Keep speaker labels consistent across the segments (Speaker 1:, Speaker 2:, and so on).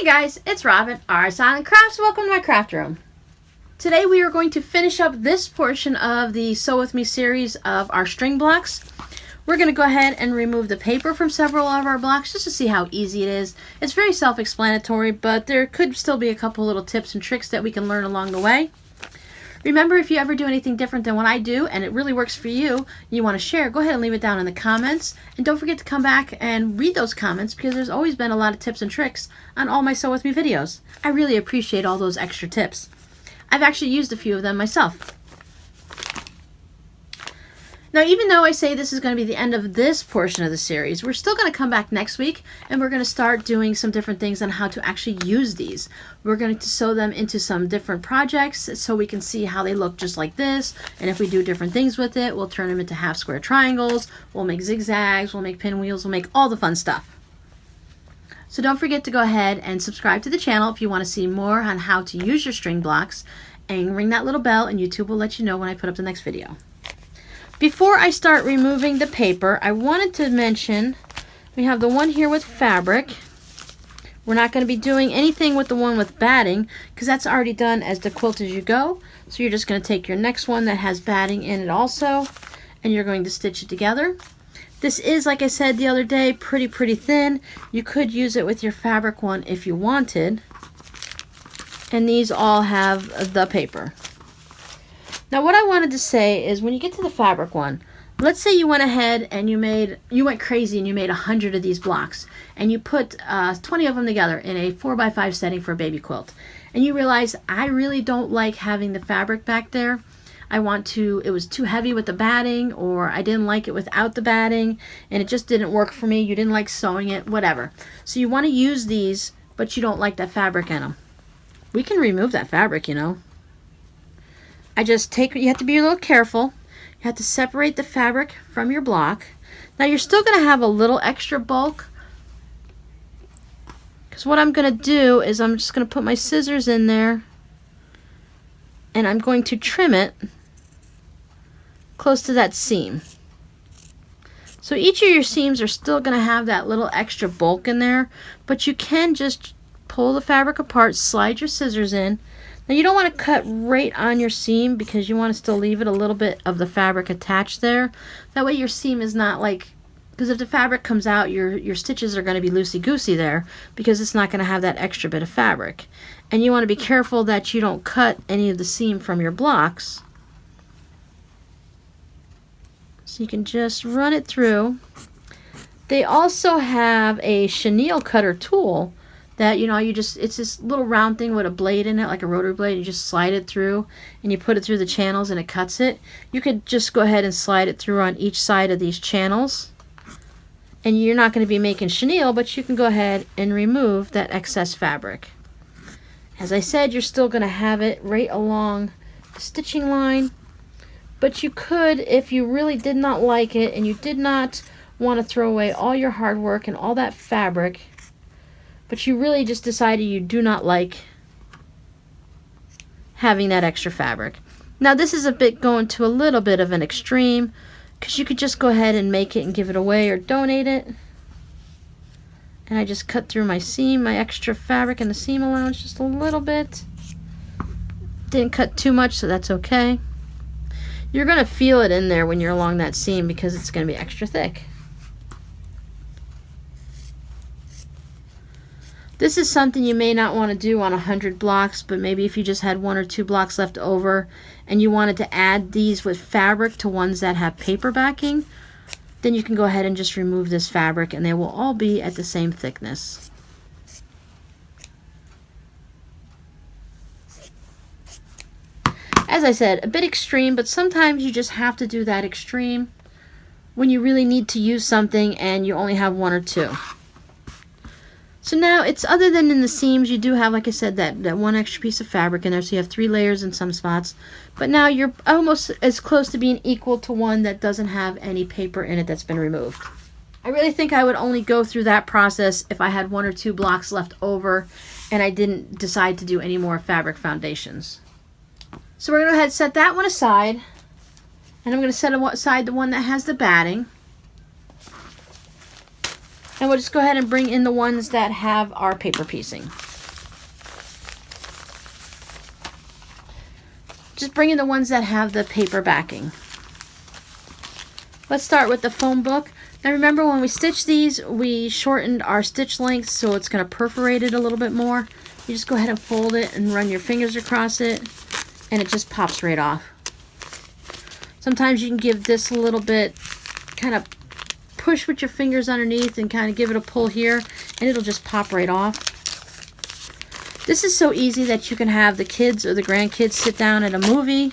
Speaker 1: guys, it's Robin, our Silent Crafts. Welcome to my craft room. Today we are going to finish up this portion of the Sew With Me series of our string blocks. We're going to go ahead and remove the paper from several of our blocks just to see how easy it is. It's very self-explanatory, but there could still be a couple little tips and tricks that we can learn along the way. Remember, if you ever do anything different than what I do and it really works for you, you want to share, go ahead and leave it down in the comments. And don't forget to come back and read those comments because there's always been a lot of tips and tricks on all my Sew With Me videos. I really appreciate all those extra tips. I've actually used a few of them myself. Now, even though I say this is going to be the end of this portion of the series, we're still going to come back next week and we're going to start doing some different things on how to actually use these. We're going to sew them into some different projects so we can see how they look just like this. And if we do different things with it, we'll turn them into half square triangles, we'll make zigzags, we'll make pinwheels, we'll make all the fun stuff. So don't forget to go ahead and subscribe to the channel if you want to see more on how to use your string blocks, and ring that little bell and YouTube will let you know when I put up the next video. Before I start removing the paper, I wanted to mention we have the one here with fabric. We're not going to be doing anything with the one with batting because that's already done as the quilt as you go. So you're just going to take your next one that has batting in it also, and you're going to stitch it together. This is, like I said the other day, pretty thin. You could use it with your fabric one if you wanted. And these all have the paper. Now what I wanted to say is when you get to the fabric one, let's say you went ahead and you went crazy and you made 100 of these blocks and you put 20 of them together in a 4x5 setting for a baby quilt, and you realize I really don't like having the fabric back there. It was too heavy with the batting, or I didn't like it without the batting and it just didn't work for me. You didn't like sewing it, whatever. So you want to use these but you don't like that fabric in them. We can remove that fabric, you know. You have to be a little careful. You have to separate the fabric from your block. Now you're still going to have a little extra bulk, because what I'm going to do is I'm just going to put my scissors in there and I'm going to trim it close to that seam. So each of your seams are still going to have that little extra bulk in there, but you can just pull the fabric apart, slide your scissors in. Now you don't want to cut right on your seam because you want to still leave it a little bit of the fabric attached there. That way your seam is not like, because if the fabric comes out, your stitches are going to be loosey-goosey there because it's not going to have that extra bit of fabric. And you want to be careful that you don't cut any of the seam from your blocks. So you can just run it through. They also have a chenille cutter tool that, it's this little round thing with a blade in it, like a rotary blade. You just slide it through and you put it through the channels and it cuts it. You could just go ahead and slide it through on each side of these channels. And you're not going to be making chenille, but you can go ahead and remove that excess fabric. As I said, you're still going to have it right along the stitching line. But you could, if you really did not like it and you did not want to throw away all your hard work and all that fabric, but you really just decided you do not like having that extra fabric. Now this is a bit going to a little bit of an extreme, because you could just go ahead and make it and give it away or donate it. And I just cut through my seam, my extra fabric in the seam allowance just a little bit. Didn't cut too much, so that's okay. You're going to feel it in there when you're along that seam because it's going to be extra thick. This is something you may not want to do on 100 blocks, but maybe if you just had 1 or 2 blocks left over and you wanted to add these with fabric to ones that have paper backing, then you can go ahead and just remove this fabric and they will all be at the same thickness. As I said, a bit extreme, but sometimes you just have to do that extreme when you really need to use something and you only have 1 or 2. So now it's, other than in the seams, you do have, like I said, that one extra piece of fabric in there, so you have 3 layers in some spots. But now you're almost as close to being equal to one that doesn't have any paper in it that's been removed. I really think I would only go through that process if I had 1 or 2 blocks left over and I didn't decide to do any more fabric foundations. So we're going to go ahead and set that one aside, and I'm going to set aside the one that has the batting. And we'll just go ahead and bring in the ones that have our paper piecing. Just bring in the ones that have the paper backing. Let's start with the foam book. Now remember, when we stitch these, we shortened our stitch length, so it's going to perforate it a little bit more. You just go ahead and fold it and run your fingers across it, and it just pops right off. Sometimes you can give this a little bit, kind of push with your fingers underneath and kind of give it a pull here, and it'll just pop right off. This is so easy that you can have the kids or the grandkids sit down at a movie,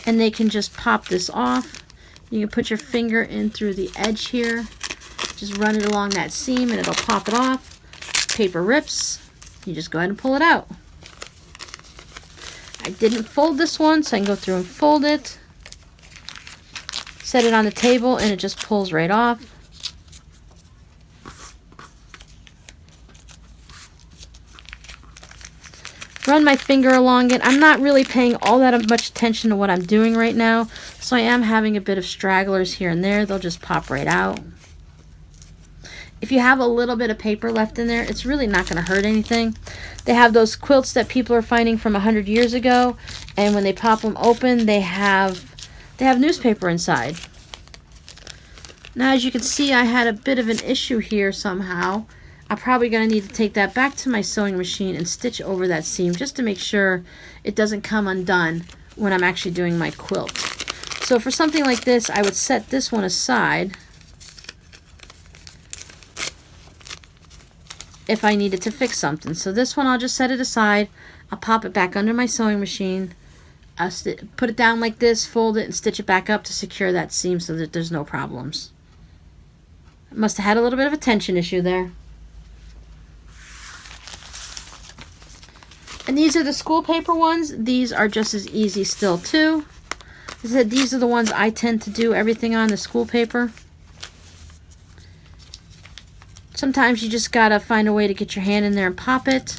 Speaker 1: and they can just pop this off. You can put your finger in through the edge here, just run it along that seam, and it'll pop it off. Paper rips, you just go ahead and pull it out. I didn't fold this one, so I can go through and fold it. Set it on the table, and it just pulls right off. Run my finger along it. I'm not really paying all that much attention to what I'm doing right now, so I am having a bit of stragglers here and there. They'll just pop right out. If you have a little bit of paper left in there, it's really not going to hurt anything. They have those quilts that people are finding from 100 years ago, and when they pop them open, they have newspaper inside. Now, as you can see, I had a bit of an issue here somehow. I'm probably going to need to take that back to my sewing machine and stitch over that seam just to make sure it doesn't come undone when I'm actually doing my quilt. So for something like this, I would set this one aside if I needed to fix something. So this one, I'll just set it aside. I'll pop it back under my sewing machine. I'll put it down like this, fold it, and stitch it back up to secure that seam so that there's no problems. I must have had a little bit of a tension issue there. And these are the school paper ones. These are just as easy still too. As I said, these are the ones I tend to do everything on, the school paper. Sometimes you just gotta find a way to get your hand in there and pop it.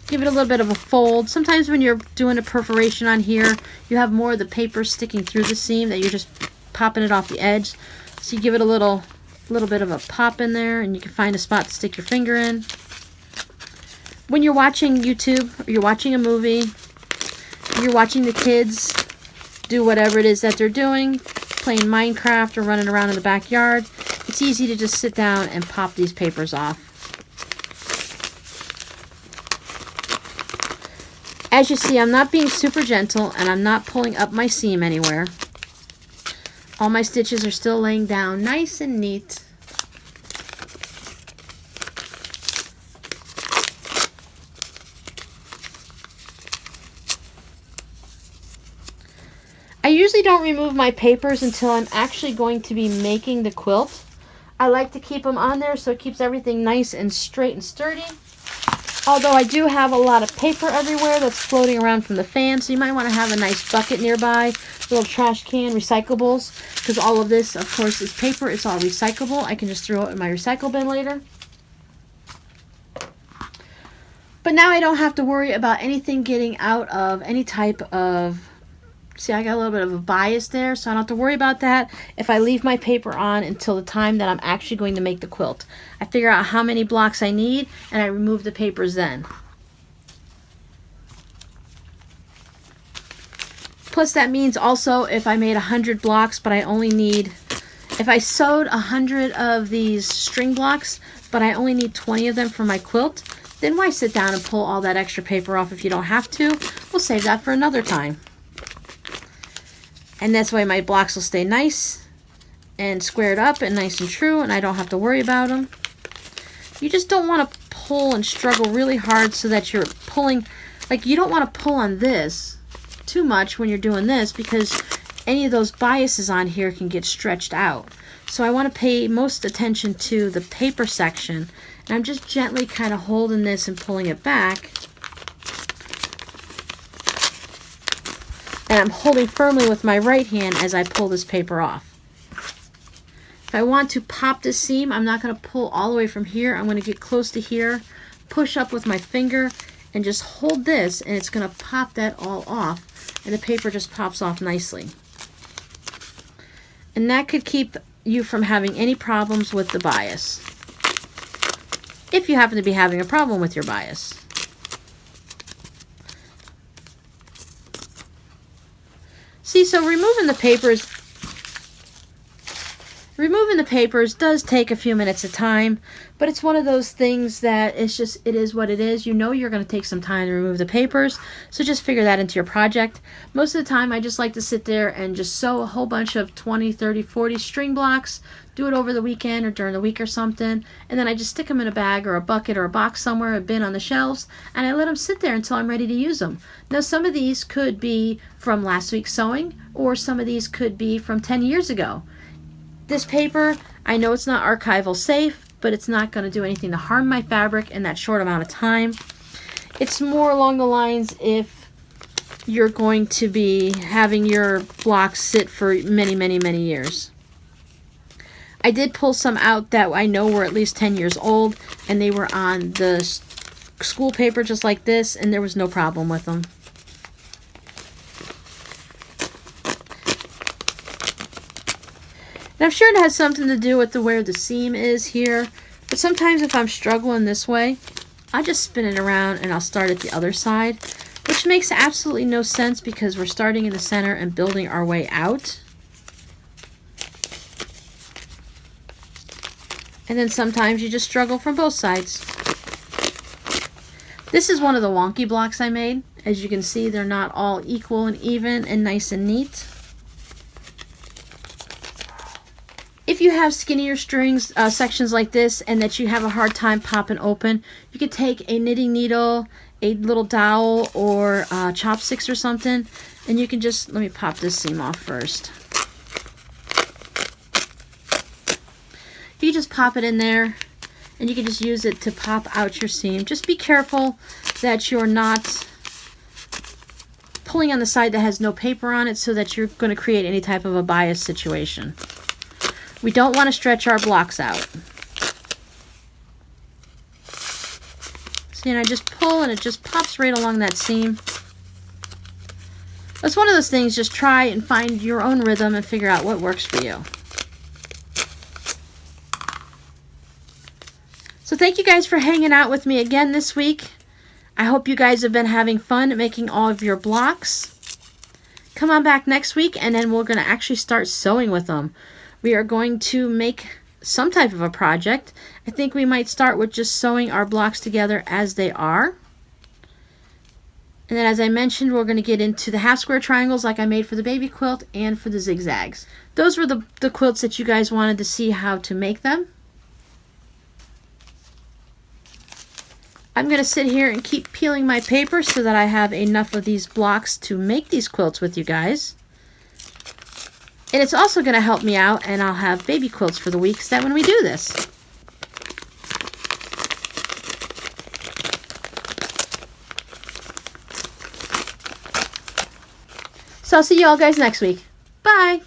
Speaker 1: Give it a little bit of a fold. Sometimes when you're doing a perforation on here, you have more of the paper sticking through the seam that you're just popping it off the edge. So you give it a little bit of a pop in there, and you can find a spot to stick your finger in. When you're watching YouTube, or you're watching a movie, you're watching the kids do whatever it is that they're doing, playing Minecraft or running around in the backyard, it's easy to just sit down and pop these papers off. As you see, I'm not being super gentle, and I'm not pulling up my seam anywhere. All my stitches are still laying down nice and neat. I usually don't remove my papers until I'm actually going to be making the quilt. I like to keep them on there so it keeps everything nice and straight and sturdy. Although I do have a lot of paper everywhere that's floating around from the fan, so you might want to have a nice bucket nearby, little trash can, recyclables, because all of this, of course, is paper. It's all recyclable. I can just throw it in my recycle bin later. But now I don't have to worry about anything getting out of any type of... See, I got a little bit of a bias there, so I don't have to worry about that if I leave my paper on until the time that I'm actually going to make the quilt. I figure out how many blocks I need, and I remove the papers then. Plus, that means also if I made 100 blocks, but I only need... If I sewed 100 of these string blocks, but I only need 20 of them for my quilt, then why sit down and pull all that extra paper off if you don't have to? We'll save that for another time. And that's why my blocks will stay nice and squared up and nice and true, and I don't have to worry about them. You just don't want to pull and struggle really hard so that you're pulling, like you don't want to pull on this too much when you're doing this, because any of those biases on here can get stretched out. So I want to pay most attention to the paper section, and I'm just gently kind of holding this and pulling it back. And I'm holding firmly with my right hand as I pull this paper off. If I want to pop this seam, I'm not going to pull all the way from here. I'm going to get close to here, push up with my finger, and just hold this, and it's going to pop that all off, and the paper just pops off nicely. And that could keep you from having any problems with the bias, if you happen to be having a problem with your bias. See, so removing the papers does take a few minutes of time, but it's one of those things that it is what it is. You know you're going to take some time to remove the papers, so just figure that into your project. Most of the time I just like to sit there and just sew a whole bunch of 20, 30, 40 string blocks, do it over the weekend or during the week or something, and then I just stick them in a bag or a bucket or a box somewhere, a bin on the shelves, and I let them sit there until I'm ready to use them. Now some of these could be from last week's sewing, or some of these could be from 10 years ago. This paper, I know it's not archival safe, but it's not going to do anything to harm my fabric in that short amount of time. It's more along the lines if you're going to be having your blocks sit for many, many, many years. I did pull some out that I know were at least 10 years old, and they were on the school paper just like this, and there was no problem with them. And I'm sure it has something to do with where the seam is here, but sometimes if I'm struggling this way, I just spin it around and I'll start at the other side, which makes absolutely no sense because we're starting in the center and building our way out. And then sometimes you just struggle from both sides. This is one of the wonky blocks I made. As you can see, they're not all equal and even and nice and neat. If you have skinnier strings, sections like this, and that you have a hard time popping open, you could take a knitting needle, a little dowel, or chopsticks or something, and you can just, let me pop this seam off first. You just pop it in there, and you can just use it to pop out your seam. Just be careful that you're not pulling on the side that has no paper on it so that you're going to create any type of a bias situation. We don't want to stretch our blocks out. See, and I just pull and it just pops right along that seam. That's one of those things, just try and find your own rhythm and figure out what works for you. So thank you guys for hanging out with me again this week. I hope you guys have been having fun making all of your blocks. Come on back next week and then we're going to actually start sewing with them. We are going to make some type of a project. I think we might start with just sewing our blocks together as they are. And then as I mentioned, we're going to get into the half square triangles like I made for the baby quilt and for the zigzags. Those were the quilts that you guys wanted to see how to make them. I'm going to sit here and keep peeling my paper so that I have enough of these blocks to make these quilts with you guys. And it's also going to help me out, and I'll have baby quilts for the week so that when we do this. So I'll see you all guys next week. Bye!